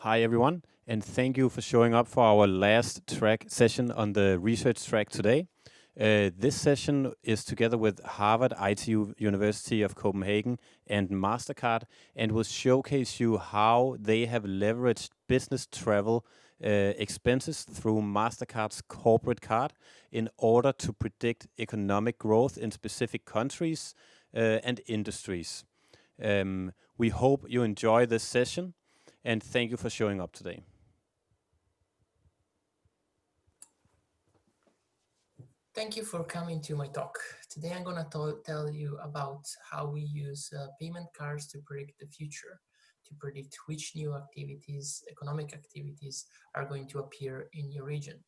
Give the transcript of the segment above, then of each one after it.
Hi, everyone, and thank you for showing up for our last track session on the research track today. This session is together with Harvard ITU University of Copenhagen and Mastercard and will showcase you how they have leveraged business travel expenses through Mastercard's corporate card in order to predict economic growth in specific countries and industries. We hope you enjoy this session and thank you for showing up today. Thank you for coming to my talk. Today I'm going to tell you about how we use payment cards to predict the future, to predict which new activities, economic activities, are going to appear in your region.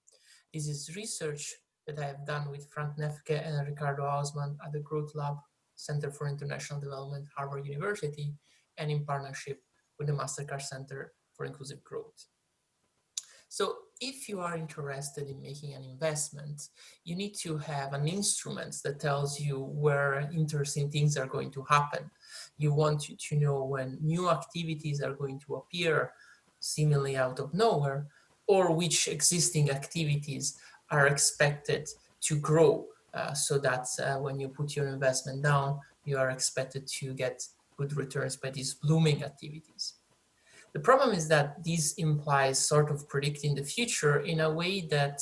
This is research that I have done with Frank Nefke and Ricardo Hausmann at the Growth Lab Center for International Development, Harvard University, and in partnership with the Mastercard Center for Inclusive Growth. So if you are interested in making an investment, you need to have an instrument that tells you where interesting things are going to happen. You want to know when new activities are going to appear seemingly out of nowhere, or which existing activities are expected to grow so that when you put your investment down, you are expected to get good returns by these blooming activities. The problem is that this implies sort of predicting the future in a way that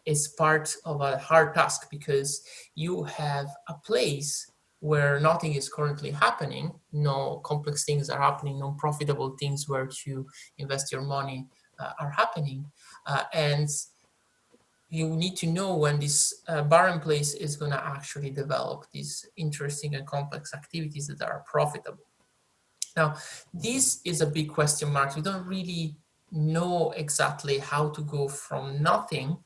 is part of a hard task, because you have a place where nothing is currently happening, no complex things are happening, no profitable things where to invest your money are happening. And you need to know when this barren place is going to actually develop these interesting and complex activities that are profitable. Now, this is a big question mark. We don't really know exactly how to go from nothing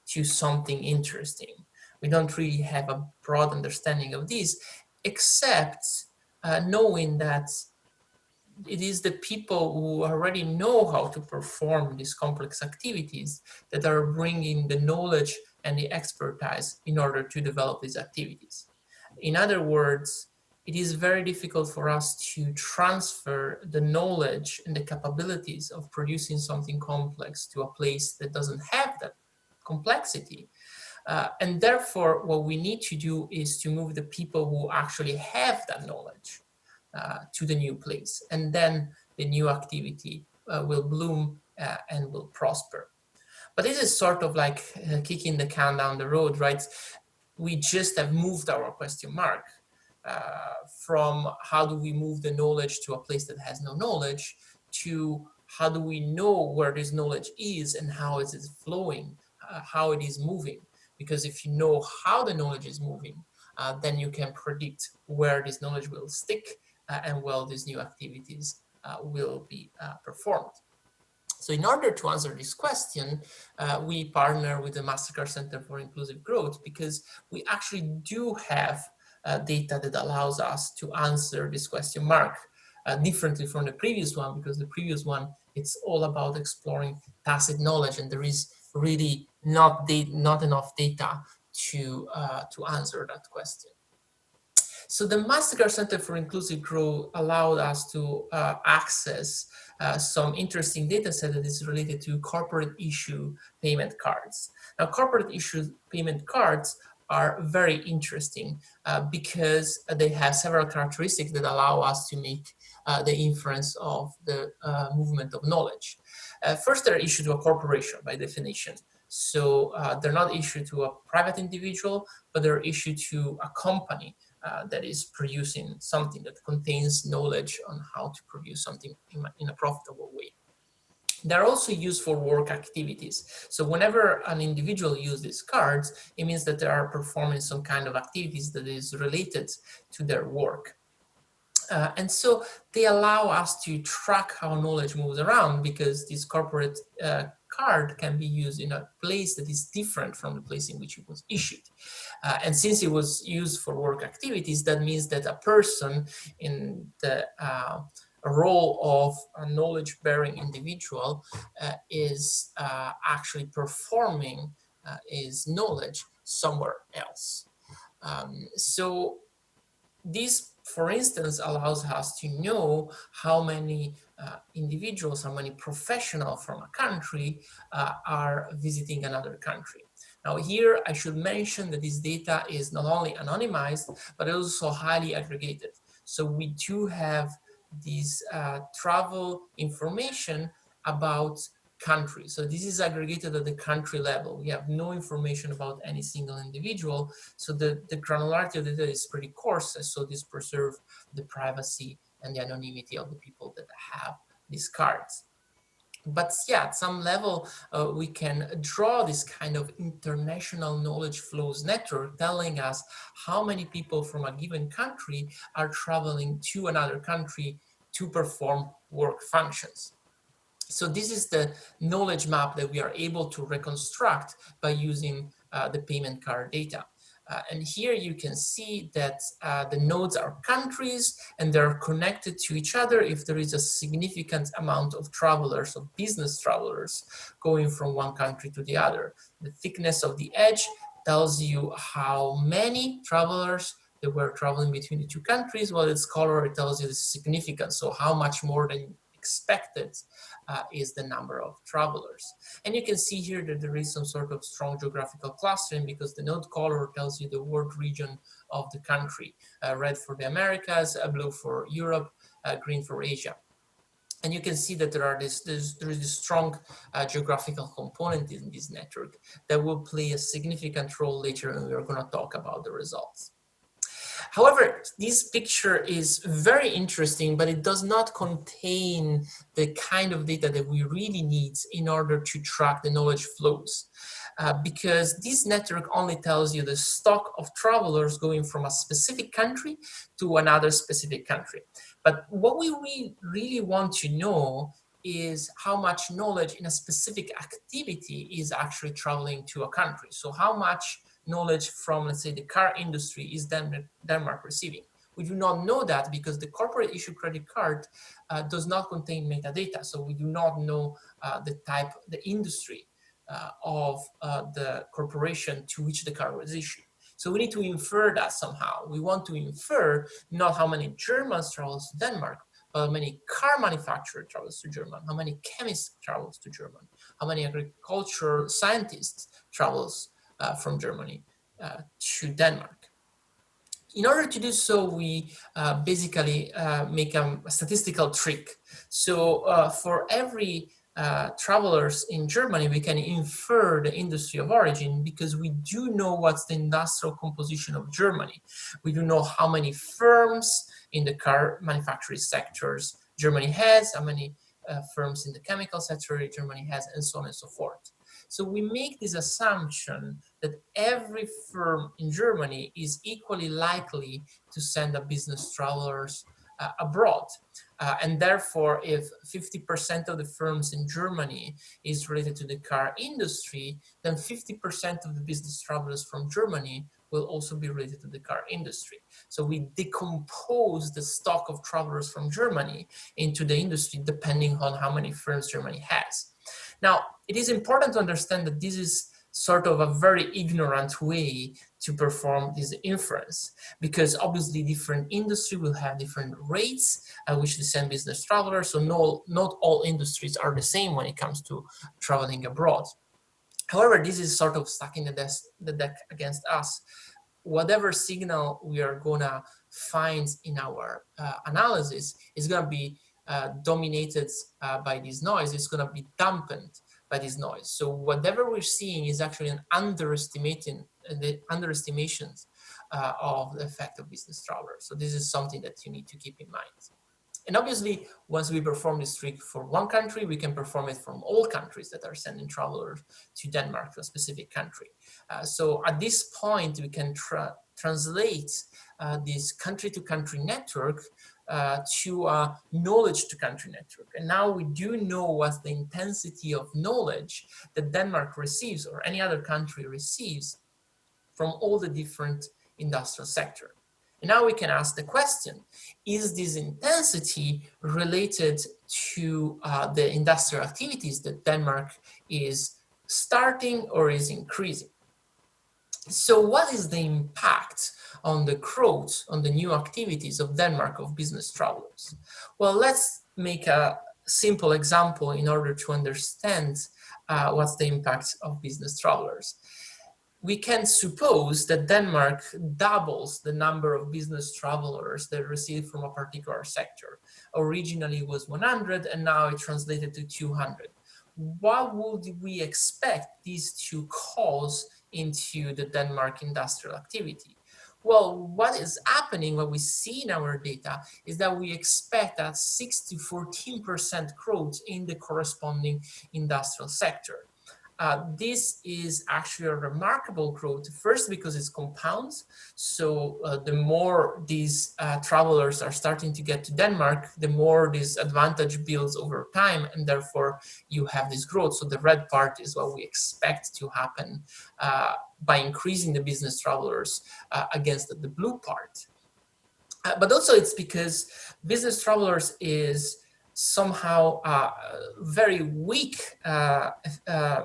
to something interesting. We don't really have a broad understanding of this, except knowing that it is the people who already know how to perform these complex activities that are bringing the knowledge and the expertise in order to develop these activities. In other words, it is very difficult for us to transfer the knowledge and the capabilities of producing something complex to a place that doesn't have that complexity. And therefore, what we need to do is to move the people who actually have that knowledge to the new place. And then the new activity will bloom and will prosper. But this is sort of like kicking the can down the road, right? We just have moved our question mark from how do we move the knowledge to a place that has no knowledge to how do we know where this knowledge is and how is it flowing, how it is moving. Because if you know how the knowledge is moving, then you can predict where this knowledge will stick and where these new activities will be performed. So in order to answer this question, we partner with the Mastercard Center for Inclusive Growth because we actually do have data that allows us to answer this question mark differently from the previous one, because the previous one, it's all about exploring tacit knowledge, and there is really not enough data to answer that question. So the Mastercard Center for Inclusive Growth allowed us to access some interesting data set that is related to corporate issue payment cards. Now, corporate issue payment cards are very interesting because they have several characteristics that allow us to make the inference of the movement of knowledge. First, they're issued to a corporation by definition. So they're not issued to a private individual, but they're issued to a company that is producing something that contains knowledge on how to produce something in a profitable way. They're also used for work activities. So whenever an individual uses these cards, it means that they are performing some kind of activities that is related to their work. And so they allow us to track how knowledge moves around, because this corporate card can be used in a place that is different from the place in which it was issued. And since it was used for work activities, that means that a person in the role of a knowledge-bearing individual is actually performing his knowledge somewhere else. So this for instance, allows us to know how many individuals, how many professionals from a country are visiting another country. Now here I should mention that this data is not only anonymized, but also highly aggregated. So we do have this travel information about countries. So this is aggregated at the country level. We have no information about any single individual. So the granularity of the data is pretty coarse. So this preserves the privacy and the anonymity of the people that have these cards. But yeah, at some level, we can draw this kind of international knowledge flows network telling us how many people from a given country are traveling to another country to perform work functions. So this is the knowledge map that we are able to reconstruct by using the payment card data. And here you can see that the nodes are countries and they're connected to each other if there is a significant amount of travelers, of business travelers, going from one country to the other. The thickness of the edge tells you how many travelers that were traveling between the two countries, while its color, it tells you the significance, so how much more than expected is the number of travelers. And you can see here that there is some sort of strong geographical clustering because the node color tells you the world region of the country. Red for the Americas, blue for Europe, green for Asia. And you can see that there is this strong geographical component in this network that will play a significant role later, and we're going to talk about the results. However, this picture is very interesting, but it does not contain the kind of data that we really need in order to track the knowledge flows. Because this network only tells you the stock of travelers going from a specific country to another specific country. But what we really want to know is how much knowledge in a specific activity is actually traveling to a country. So how much knowledge from, let's say, the car industry is Denmark receiving? We do not know that because the corporate issue credit card does not contain metadata. So we do not know the type, the industry of the corporation to which the car was issued. So we need to infer that somehow. We want to infer not how many Germans travel to Denmark, but how many car manufacturer travels to Germany, how many chemists travels to Germany, how many agricultural scientists travels from Germany to Denmark. In order to do so, we basically make a statistical trick. So for every travelers in Germany, we can infer the industry of origin because we do know what's the industrial composition of Germany. We do know how many firms in the car manufacturing sectors Germany has, how many firms in the chemical sector Germany has, and so on and so forth. So we make this assumption that every firm in Germany is equally likely to send a business travelers abroad. And therefore, if 50% of the firms in Germany is related to the car industry, then 50% of the business travelers from Germany will also be related to the car industry. So we decompose the stock of travelers from Germany into the industry depending on how many firms Germany has. Now, it is important to understand that this is sort of a very ignorant way to perform this inference, because obviously different industry will have different rates at which they send business travelers. So not all industries are the same when it comes to traveling abroad. However, this is sort of stacking the deck against us. Whatever signal we are gonna find in our analysis is gonna be dominated by this noise. It's gonna be dampened by this noise. So whatever we're seeing is actually an underestimation of the effect of business travelers. So this is something that you need to keep in mind. And obviously, once we perform this trick for one country, we can perform it from all countries that are sending travelers to Denmark, to a specific country. So at this point, we can translate this country-to-country network to a knowledge-to-country network. And now we do know what's the intensity of knowledge that Denmark receives or any other country receives from all the different industrial sectors. And now we can ask the question, is this intensity related to the industrial activities that Denmark is starting or is increasing? So what is the impact on the growth, on the new activities of Denmark of business travelers? Well, let's make a simple example in order to understand what's the impact of business travelers. We can suppose that Denmark doubles the number of business travelers that receive from a particular sector. Originally it was 100 and now it translated to 200. What would we expect these to cause into the Denmark industrial activity? Well, what is happening, what we see in our data, is that we expect that 6 to 14% growth in the corresponding industrial sector. This is actually a remarkable growth, first because it's compounds. So the more these travelers are starting to get to Denmark, the more this advantage builds over time, and therefore you have this growth. So the red part is what we expect to happen by increasing the business travelers against the blue part. But also it's because business travelers is somehow very weak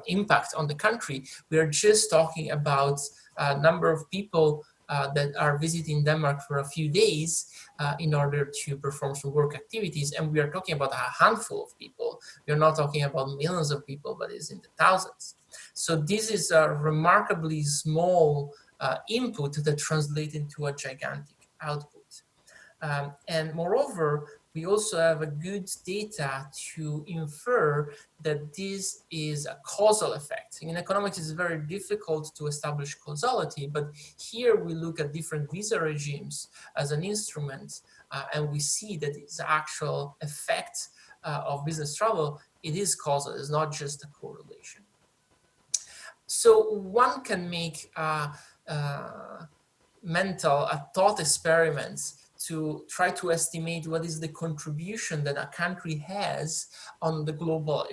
impact on the country. We are just talking about a number of people that are visiting Denmark for a few days in order to perform some work activities. And we are talking about a handful of people. We are not talking about millions of people, but it's in the thousands. So this is a remarkably small input that translates into a gigantic output. And moreover, we also have a good data to infer that this is a causal effect. In economics, it's very difficult to establish causality, but here we look at different visa regimes as an instrument, and we see that its actual effect of business travel, it is causal, it's not just a correlation. So one can make thought experiments to try to estimate what is the contribution that a country has on the global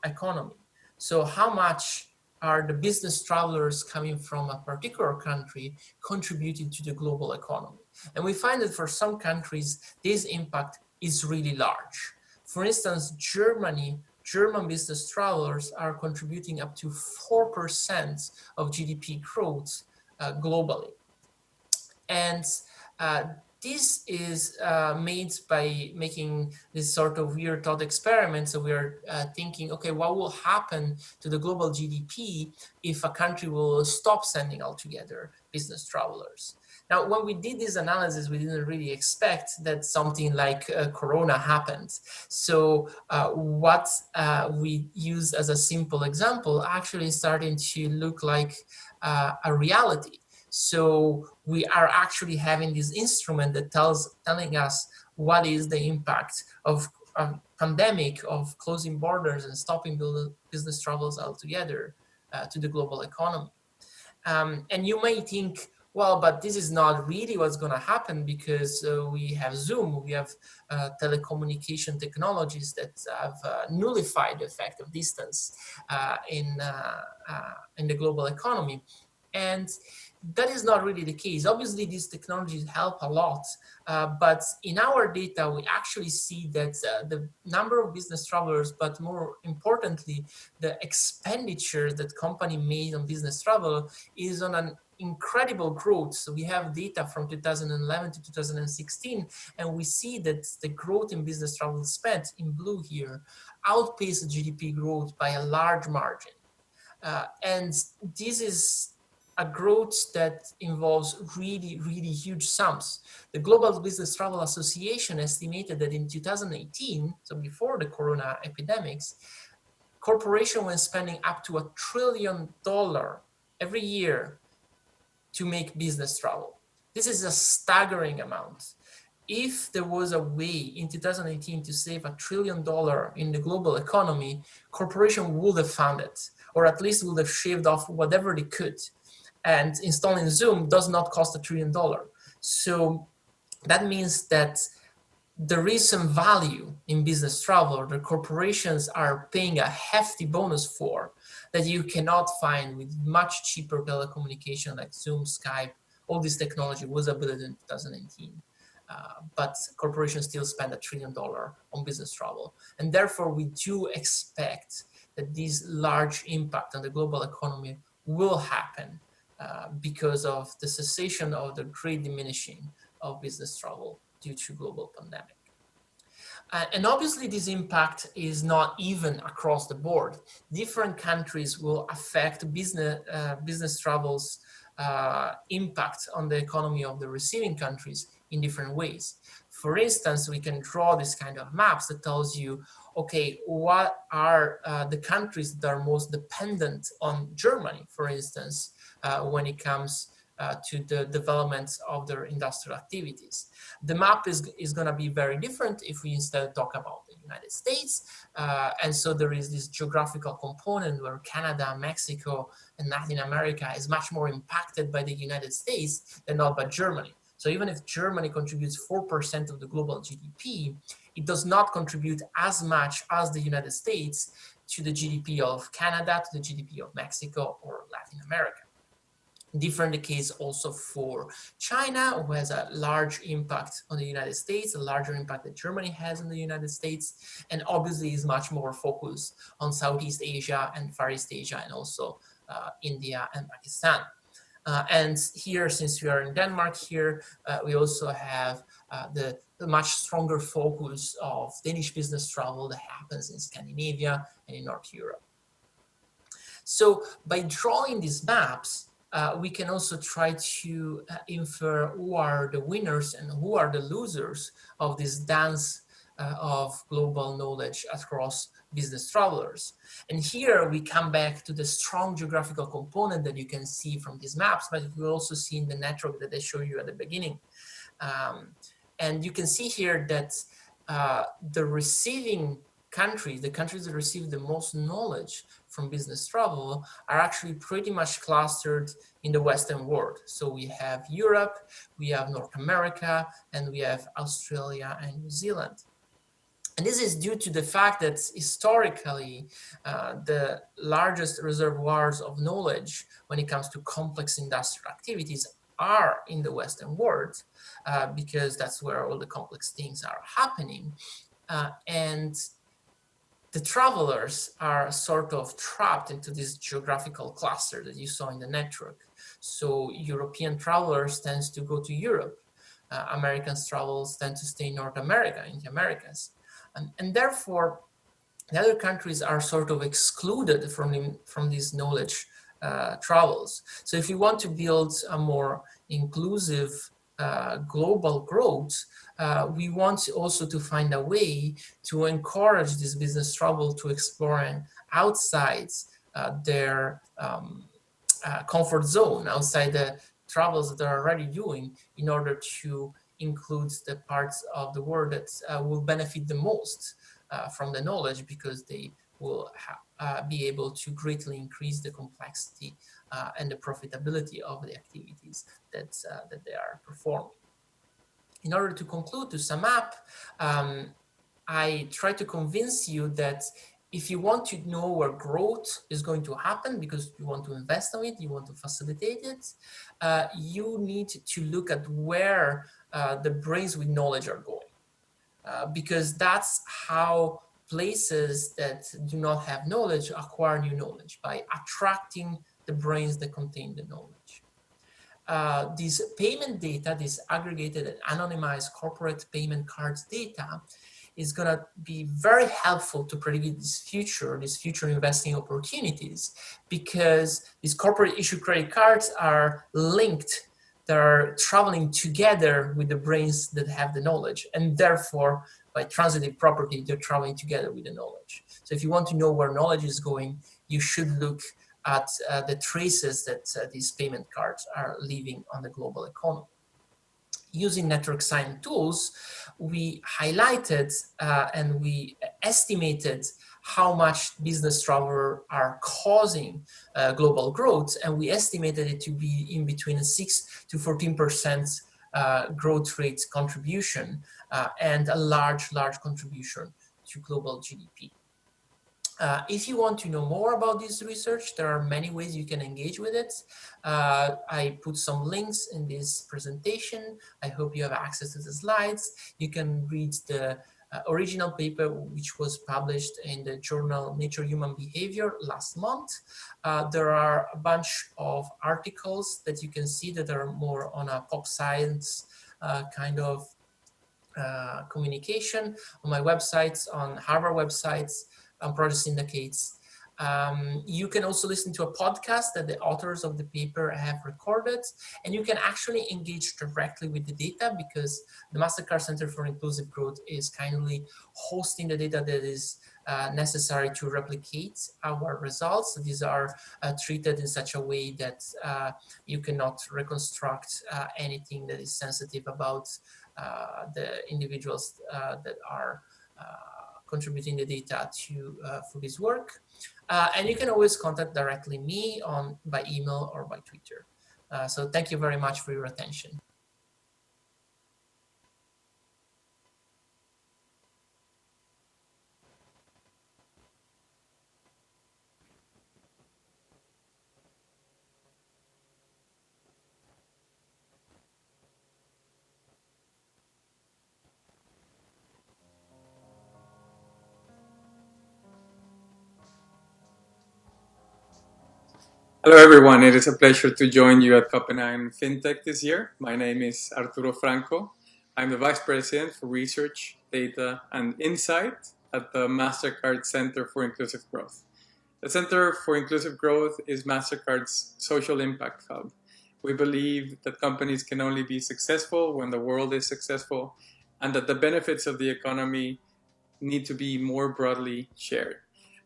economy. So how much are the business travelers coming from a particular country contributing to the global economy? And we find that for some countries, this impact is really large. For instance, German business travelers are contributing up to 4% of GDP growth globally. And this is made by making this sort of weird thought experiment. So we are thinking, okay, what will happen to the global GDP if a country will stop sending altogether business travelers? Now, when we did this analysis, we didn't really expect that something like Corona happened. So what we use as a simple example actually is starting to look like a reality. So we are actually having this instrument that telling us what is the impact of a pandemic, of closing borders and stopping business travels altogether to the global economy. And you may think, well, but this is not really what's going to happen because we have Zoom, we have telecommunication technologies that have nullified the effect of distance in the global economy. And that is not really the case. Obviously, these technologies help a lot, but in our data, we actually see that the number of business travelers, but more importantly, the expenditure that company made on business travel is on an incredible growth. So we have data from 2011 to 2016, and we see that the growth in business travel spent in blue here outpaced GDP growth by a large margin. And this is a growth that involves really, really huge sums. The Global Business Travel Association estimated that in 2018, so before the Corona epidemics, corporations were spending up to $1 trillion every year to make business travel. This is a staggering amount. If there was a way in 2018 to save $1 trillion in the global economy, corporations would have found it, or at least would have shaved off whatever they could. And installing Zoom does not cost $1 trillion. So that means that there is some value in business travel. The corporations are paying a hefty bonus for that you cannot find with much cheaper telecommunication like Zoom, Skype. All this technology was available in 2018. But corporations still spend $1 trillion on business travel. And therefore, we do expect that this large impact on the global economy will happen because of the cessation of the great diminishing of business travel due to global pandemic. And obviously this impact is not even across the board. Different countries will affect business travel's impact on the economy of the receiving countries in different ways. For instance, we can draw this kind of maps that tells you, okay, what are the countries that are most dependent on Germany, for instance, when it comes to the development of their industrial activities. The map is going to be very different if we instead talk about the United States. And so there is this geographical component where Canada, Mexico, and Latin America is much more impacted by the United States than not by Germany. So even if Germany contributes 4% of the global GDP, it does not contribute as much as the United States to the GDP of Canada, to the GDP of Mexico or Latin America. Different the case also for China, who has a large impact on the United States, a larger impact that Germany has on the United States, and obviously is much more focused on Southeast Asia and Far East Asia, and also India and Pakistan. And here, since we are in Denmark here, we also have the much stronger focus of Danish business travel that happens in Scandinavia and in North Europe. So by drawing these maps, we can also try to infer who are the winners and who are the losers of this dance of global knowledge across business travelers. And here we come back to the strong geographical component that you can see from these maps, but you will also see in the network that I showed you at the beginning. And you can see here that the receiving countries, the countries that receive the most knowledge from business travel, are actually pretty much clustered in the Western world. So we have Europe, we have North America, and we have Australia and New Zealand. And this is due to the fact that historically, the largest reservoirs of knowledge when it comes to complex industrial activities are in the Western world, because that's where all the complex things are happening. And the travelers are sort of trapped into this geographical cluster that you saw in the network. So European travelers tend to go to Europe. American travelers tend to stay in North America, in the Americas. And therefore, the other countries are sort of excluded from these knowledge travels. So if you want to build a more inclusive global growth, we want also to find a way to encourage this business travel to exploring outside their comfort zone, outside the travels that they're already doing, in order to include the parts of the world that will benefit the most from the knowledge, because they will be able to greatly increase the complexity and the profitability of the activities that they are performing. In order to conclude, to sum up, I try to convince you that if you want to know where growth is going to happen, because you want to invest in it, you want to facilitate it, you need to look at where the brains with knowledge are going, because that's how places that do not have knowledge acquire new knowledge, by attracting the brains that contain the knowledge. This payment data, this aggregated and anonymized corporate payment cards data, is going to be very helpful to predict this future investing opportunities, because these corporate issue credit cards are linked, they're traveling together with the brains that have the knowledge, and therefore by transitive property, they're traveling together with the knowledge. So if you want to know where knowledge is going, you should look at the traces that these payment cards are leaving on the global economy. Using network science tools, we highlighted and we estimated how much business travelers are causing global growth, and we estimated it to be in between a 6 to 14% growth rate contribution, and a large contribution to global GDP. If you want to know more about this research, there are many ways you can engage with it. I put some links in this presentation. I hope you have access to the slides. You can read the original paper, which was published in the journal Nature Human Behavior last month. There are a bunch of articles that you can see that are more on a pop science kind of communication on my websites, on Harvard websites, on Project Syndicates. You can also listen to a podcast that the authors of the paper have recorded, and you can actually engage directly with the data, because the Mastercard Center for Inclusive Growth is kindly hosting the data that is necessary to replicate our results. These are treated in such a way that you cannot reconstruct anything that is sensitive about the individuals that are contributing the data to for this work. And you can always contact directly me by email or by Twitter. So thank you very much for your attention. Hello, everyone. It is a pleasure to join you at Copenhagen FinTech this year. My name is Arturo Franco. I'm the Vice President for Research, Data, and Insight at the Mastercard Center for Inclusive Growth. The Center for Inclusive Growth is Mastercard's social impact hub. We believe that companies can only be successful when the world is successful, and that the benefits of the economy need to be more broadly shared.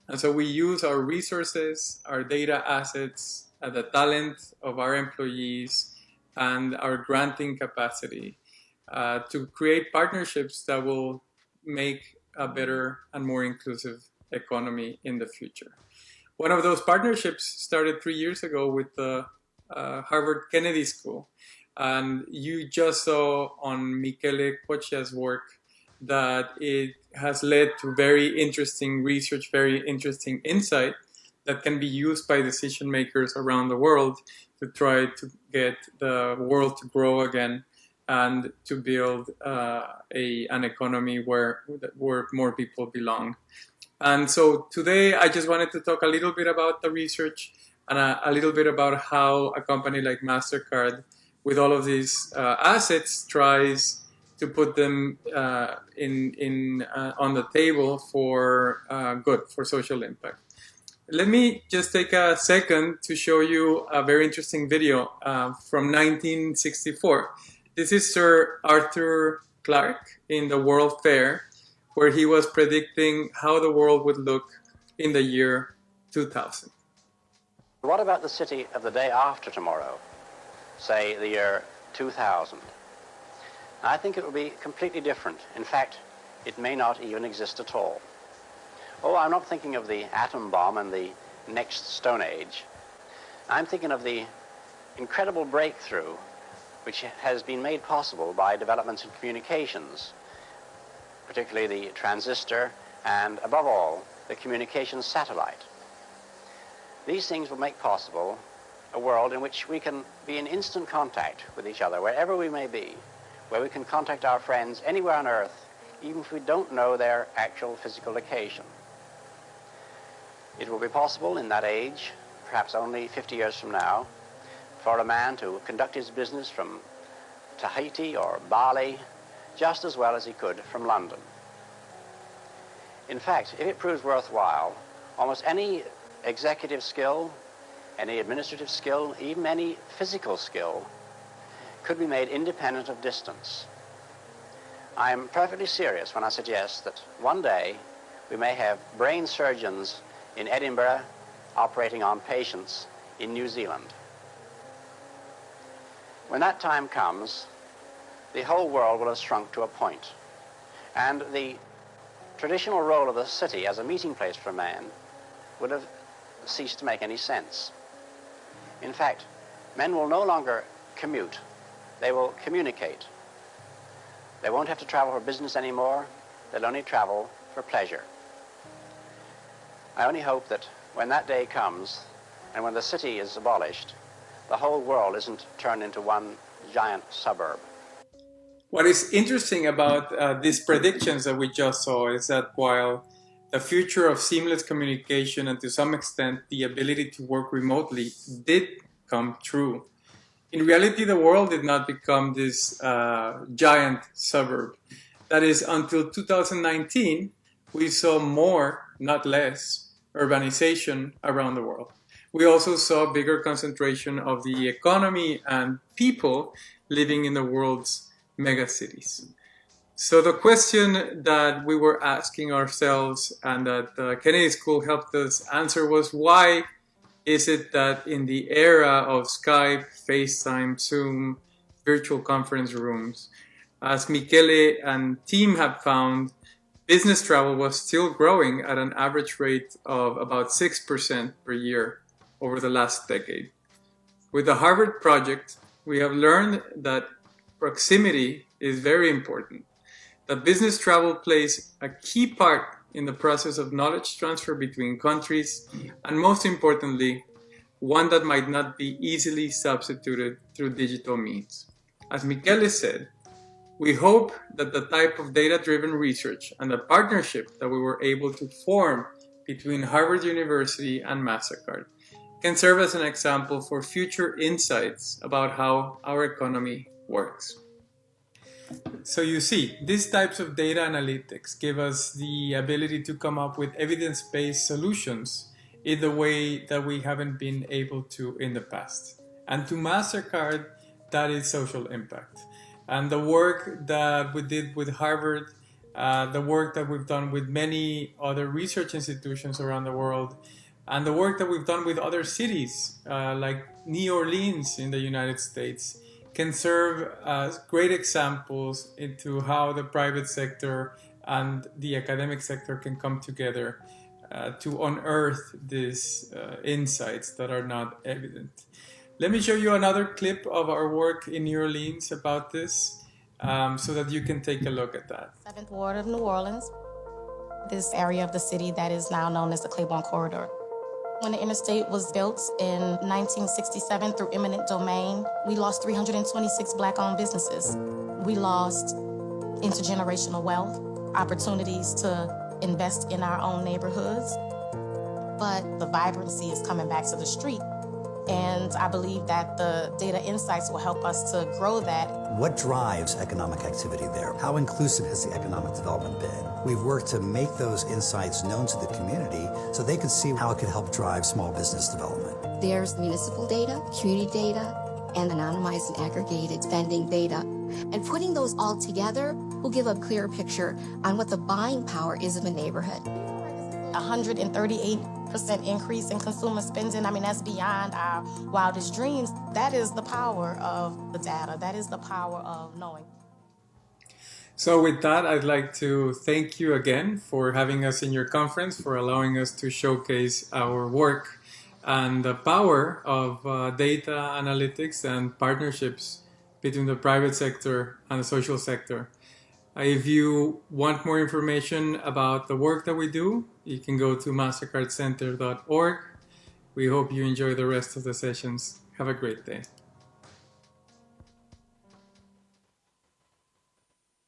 And so we use our resources, our data assets, the talent of our employees, and our granting capacity to create partnerships that will make a better and more inclusive economy in the future. One of those partnerships started 3 years ago with the Harvard Kennedy School. And you just saw on Michele Coccia's work that it has led to very interesting research, very interesting insight that can be used by decision makers around the world to try to get the world to grow again and to build an economy where more people belong. And so today I just wanted to talk a little bit about the research and a little bit about how a company like MasterCard, with all of these assets, tries to put them on the table for good, for social impact. Let me just take a second to show you a very interesting video from 1964. This is Sir Arthur Clarke in the World Fair, where he was predicting how the world would look in the year 2000. What about the city of the day after tomorrow, say the year 2000? I think it will be completely different. In fact, it may not even exist at all. Oh, I'm not thinking of the atom bomb and the next Stone Age. I'm thinking of the incredible breakthrough which has been made possible by developments in communications, particularly the transistor and, above all, the communications satellite. These things will make possible a world in which we can be in instant contact with each other, wherever we may be, where we can contact our friends anywhere on Earth, even if we don't know their actual physical location. It will be possible in that age, perhaps only 50 years from now, for a man to conduct his business from Tahiti or Bali just as well as he could from London. In fact, if it proves worthwhile, almost any executive skill, any administrative skill, even any physical skill could be made independent of distance. I am perfectly serious when I suggest that one day we may have brain surgeons in Edinburgh operating on patients in New Zealand. When that time comes, the whole world will have shrunk to a point, and the traditional role of the city as a meeting place for man would have ceased to make any sense. In fact, men will no longer commute. They will communicate. They won't have to travel for business anymore. They'll only travel for pleasure. I only hope that when that day comes and when the city is abolished, the whole world isn't turned into one giant suburb. What is interesting about these predictions that we just saw is that while the future of seamless communication and to some extent the ability to work remotely did come true, in reality the world did not become this giant suburb. That is, until 2019, we saw more, not less, urbanization around the world. We also saw bigger concentration of the economy and people living in the world's megacities. So the question that we were asking ourselves and that the Kennedy School helped us answer was, why is it that in the era of Skype, FaceTime, Zoom, virtual conference rooms, as Michele and team have found, business travel was still growing at an average rate of about 6% per year over the last decade. With the Harvard project, we have learned that proximity is very important, that business travel plays a key part in the process of knowledge transfer between countries, and most importantly, one that might not be easily substituted through digital means. As Michele said, we hope that the type of data-driven research and the partnership that we were able to form between Harvard University and Mastercard can serve as an example for future insights about how our economy works. So you see, these types of data analytics give us the ability to come up with evidence-based solutions in the way that we haven't been able to in the past. And to Mastercard, that is social impact. And the work that we did with Harvard, the work that we've done with many other research institutions around the world, and the work that we've done with other cities like New Orleans in the United States can serve as great examples into how the private sector and the academic sector can come together to unearth these insights that are not evident. Let me show you another clip of our work in New Orleans about this so that you can take a look at that. 7th Ward of New Orleans, this area of the city that is now known as the Claiborne Corridor. When the interstate was built in 1967 through eminent domain, we lost 326 Black-owned businesses. We lost intergenerational wealth, opportunities to invest in our own neighborhoods. But the vibrancy is coming back to the street. And I believe that the data insights will help us to grow that. What drives economic activity there? How inclusive has the economic development been? We've worked to make those insights known to the community so they can see how it could help drive small business development. There's municipal data, community data, and anonymized and aggregated spending data. And putting those all together will give a clearer picture on what the buying power is of a neighborhood. 138% increase in consumer spending. I mean, that's beyond our wildest dreams. That is the power of the data. That is the power of knowing. So with that, I'd like to thank you again for having us in your conference, for allowing us to showcase our work and the power of data analytics and partnerships between the private sector and the social sector. If you want more information about the work that we do, you can go to mastercardcenter.org. We hope you enjoy the rest of the sessions. Have a great day.